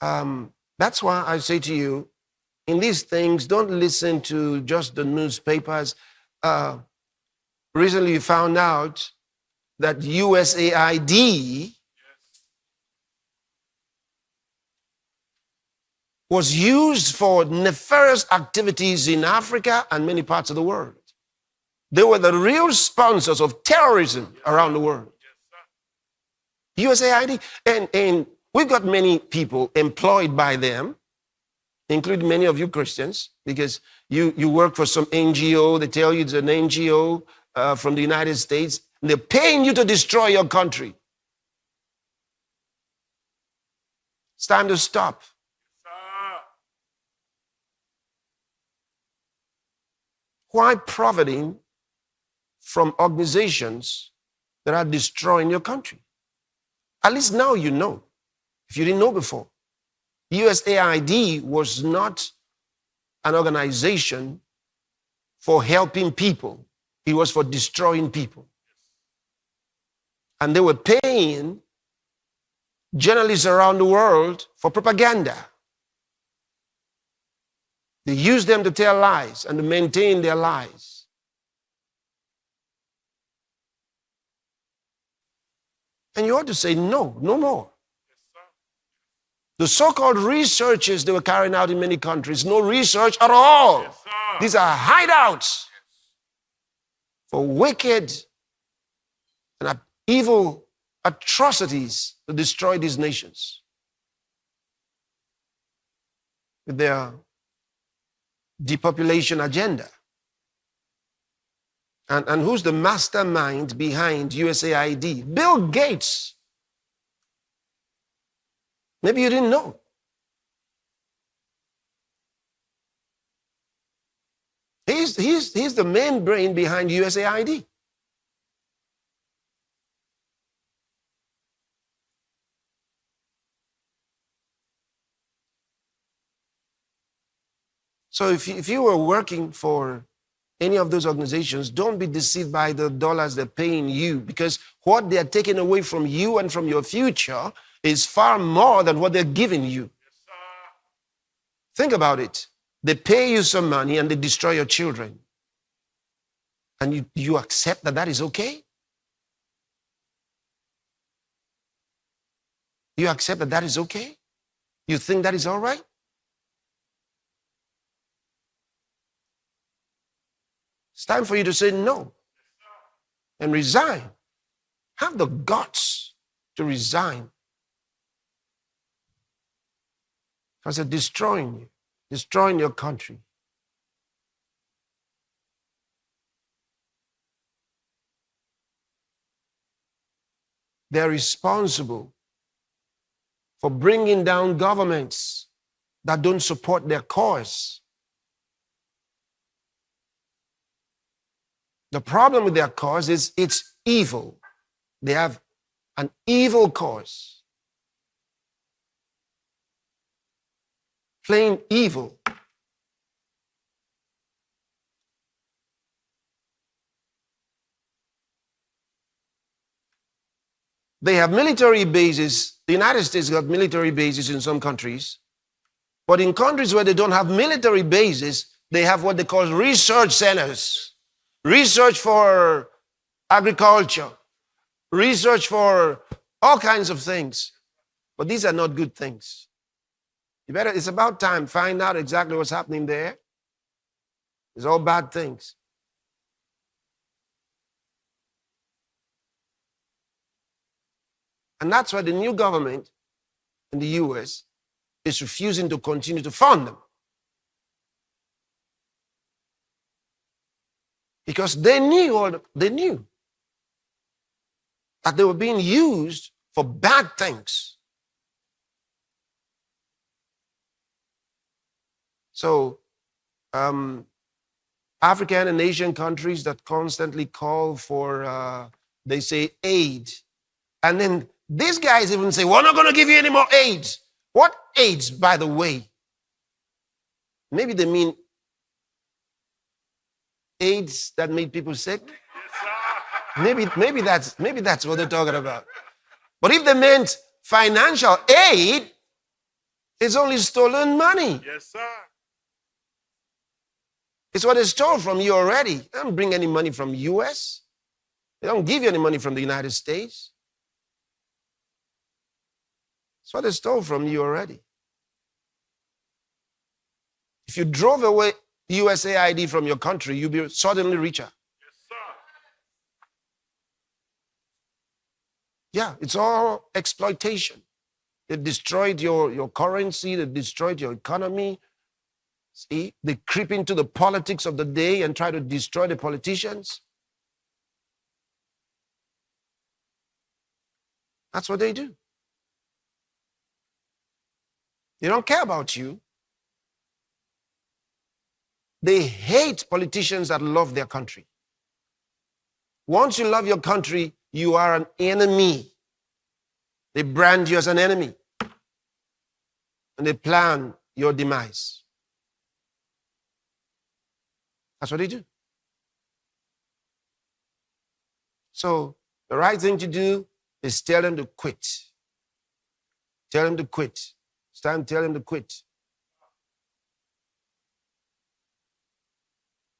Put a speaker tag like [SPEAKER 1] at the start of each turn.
[SPEAKER 1] That's why I say to you, in these things, don't listen to just the newspapers. Recently, we found out that USAID was used for nefarious activities in Africa and many parts of the world. They were the real sponsors of terrorism around the world. USAID, and we've got many people employed by them, including many of you Christians, because you work for some NGO. They tell you it's an NGO from the United States. They're paying you to destroy your country. It's time to stop. Why profiting from organizations that are destroying your country? At least now you know. If you didn't know before, USAID was not an organization for helping people. It was for destroying people. And they were paying journalists around the world for propaganda. They used them to tell lies and to maintain their lies. And you ought to say, no, no more. The so-called researches they were carrying out in many countries, no research at all. These are hideouts for wicked and evil atrocities to destroy these nations with their depopulation agenda. And who's the mastermind behind USAID? Bill Gates. Maybe you didn't know. He's the main brain behind USAID. So if you were working for any of those organizations, don't be deceived by the dollars they're paying you, because what they're taking away from you and from your future is far more than what they're giving you. Think about it. They pay you some money and they destroy your children. And you accept that is okay? You accept that is okay? You think that is all right? It's time for you to say no and resign. Have the guts to resign. Because they're destroying you, destroying your country. They're responsible for bringing down governments that don't support their cause. The problem with their cause is it's evil. They have an evil cause. Plain evil. They have military bases. The United States got military bases in some countries. But in countries where they don't have military bases, they have what they call research centers. Research for agriculture. Research for all kinds of things. But these are not good things. It's about time, find out exactly what's happening there. It's all bad things. And that's why the new government in the US is refusing to continue to fund them. Because they knew that they were being used for bad things. So, African and Asian countries that constantly call for, they say, aid. And then these guys even say, we're not going to give you any more aid. What aids, by the way? Maybe they mean AIDS that made people sick. Maybe that's what they're talking about. But if they meant financial aid, It's only stolen money.
[SPEAKER 2] Yes, sir.
[SPEAKER 1] It's what they stole from you already. They don't bring any money from US. They don't give you any money from the United States. It's what they stole from you already. If you drove away USAID from your country, you'll be suddenly richer.
[SPEAKER 2] Yes, sir.
[SPEAKER 1] Yeah, it's all exploitation. They destroyed your currency. They destroyed your economy. See, they creep into the politics of the day and try to destroy the politicians. That's what they do. They don't care about you. They hate politicians that love their country. Once you love your country, you are an enemy. They brand you as an enemy. And they plan your demise. That's what they do. So the right thing to do is tell them to quit. Tell them to quit. It's time to tell them to quit.